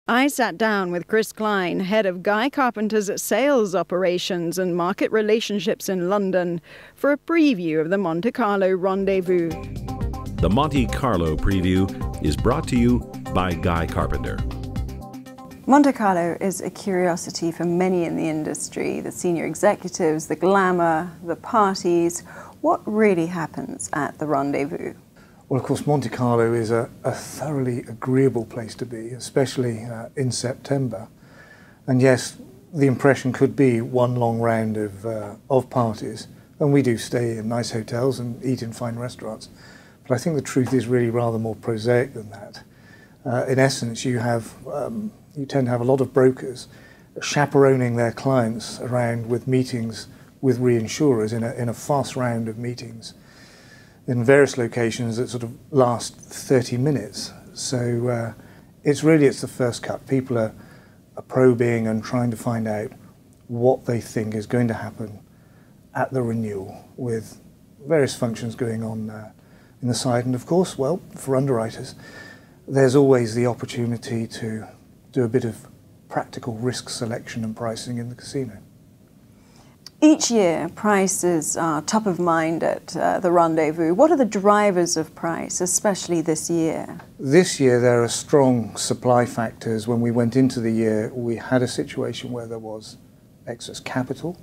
I sat down with Chris Klein, head of Guy Carpenter's sales operations and market relationships in London, for a preview of the Monte Carlo Rendezvous. The Monte Carlo preview is brought to you by Guy Carpenter. Monte Carlo is a curiosity for many in the industry, the senior executives, the glamour, the parties. What really happens at the Rendezvous? Well, of course, Monte Carlo is a thoroughly agreeable place to be, especially in September. And yes, the impression could be one long round of parties, and we do stay in nice hotels and eat in fine restaurants. But I think the truth is really rather more prosaic than that. In essence, you tend to have a lot of brokers chaperoning their clients around with meetings with reinsurers in a fast round of meetings in various locations that sort of last 30 minutes. So it's the first cut. People are probing and trying to find out what they think is going to happen at the renewal, with various functions going on in the side. And of course, well, for underwriters, there's always the opportunity to do a bit of practical risk selection and pricing in the casino. Each year, prices are top of mind at the Rendezvous. What are the drivers of price, especially this year? This year, there are strong supply factors. When we went into the year, we had a situation where there was excess capital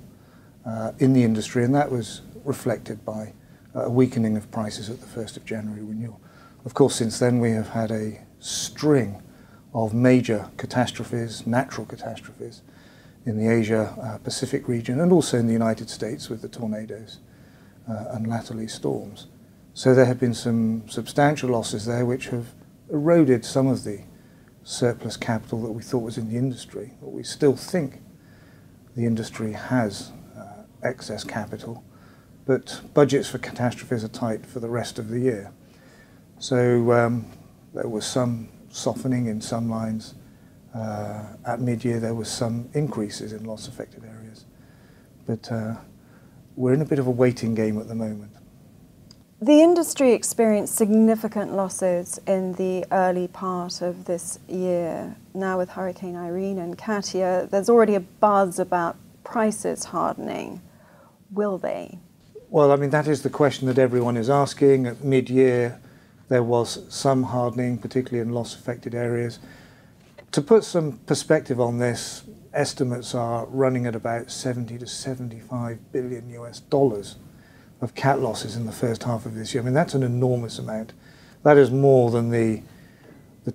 in the industry, and that was reflected by a weakening of prices at the 1st of January renewal. Of course, since then, we have had a string of major catastrophes, natural catastrophes, in the Asia-Pacific region, and also in the United States with the tornadoes and latterly storms. So there have been some substantial losses there which have eroded some of the surplus capital that we thought was in the industry. But we still think the industry has excess capital, but budgets for catastrophes are tight for the rest of the year. So there was some softening in some lines. At mid-year, there was some increases in loss-affected areas. But we're in a bit of a waiting game at the moment. The industry experienced significant losses in the early part of this year. Now with Hurricane Irene and Katia, there's already a buzz about prices hardening. Will they? Well, I mean, that is the question that everyone is asking. At mid-year, there was some hardening, particularly in loss-affected areas. To put some perspective on this, estimates are running at about 70 to 75 billion US dollars of cat losses in the first half of this year. I mean, that's an enormous amount. That is more than the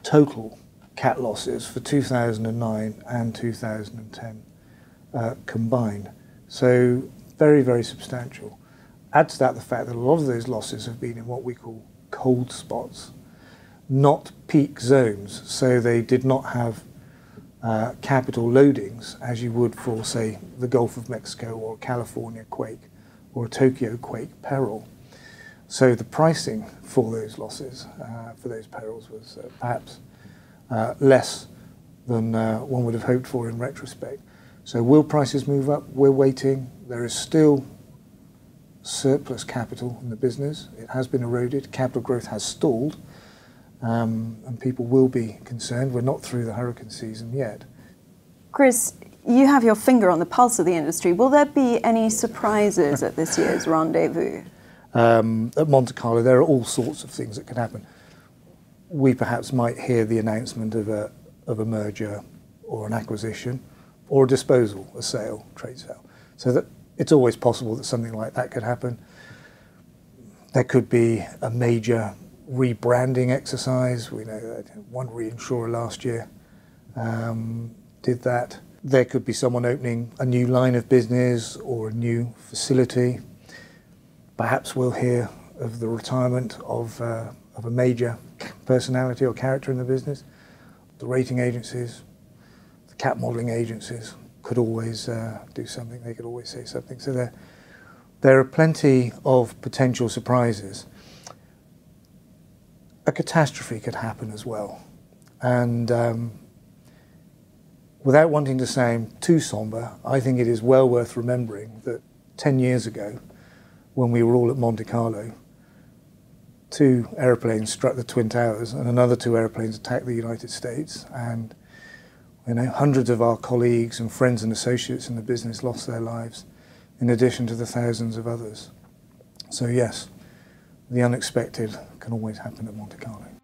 total cat losses for 2009 and 2010 combined. So very, very substantial. Add to that the fact that a lot of those losses have been in what we call cold spots, not peak zones, so they did not have capital loadings as you would for, say, the Gulf of Mexico or a California quake or a Tokyo quake peril. So the pricing for those losses, for those perils, was perhaps less than one would have hoped for in retrospect. So will prices move up? We're waiting. There is still surplus capital in the business. It has been eroded. Capital growth has stalled. And people will be concerned. We're not through the hurricane season yet. Chris, you have your finger on the pulse of the industry. Will there be any surprises at this year's Rendezvous? At Monte Carlo, there are all sorts of things that could happen. We perhaps might hear the announcement of a merger or an acquisition or a disposal, a sale, trade sale. So that it's always possible that something like that could happen. There could be a major rebranding exercise. We know that one reinsurer last year did that. There could be someone opening a new line of business or a new facility. Perhaps we'll hear of the retirement of a major personality or character in the business. The rating agencies, the cat modelling agencies could always do something. They could always say something. So there are plenty of potential surprises. A catastrophe could happen as well. And without wanting to sound too somber, I think it is well worth remembering that 10 years ago, when we were all at Monte Carlo, 2 aeroplanes struck the Twin Towers and another 2 aeroplanes attacked the United States, and You know, hundreds of our colleagues and friends and associates in the business lost their lives, in addition to the thousands of others. So yes, the unexpected can always happen at Monte Carlo.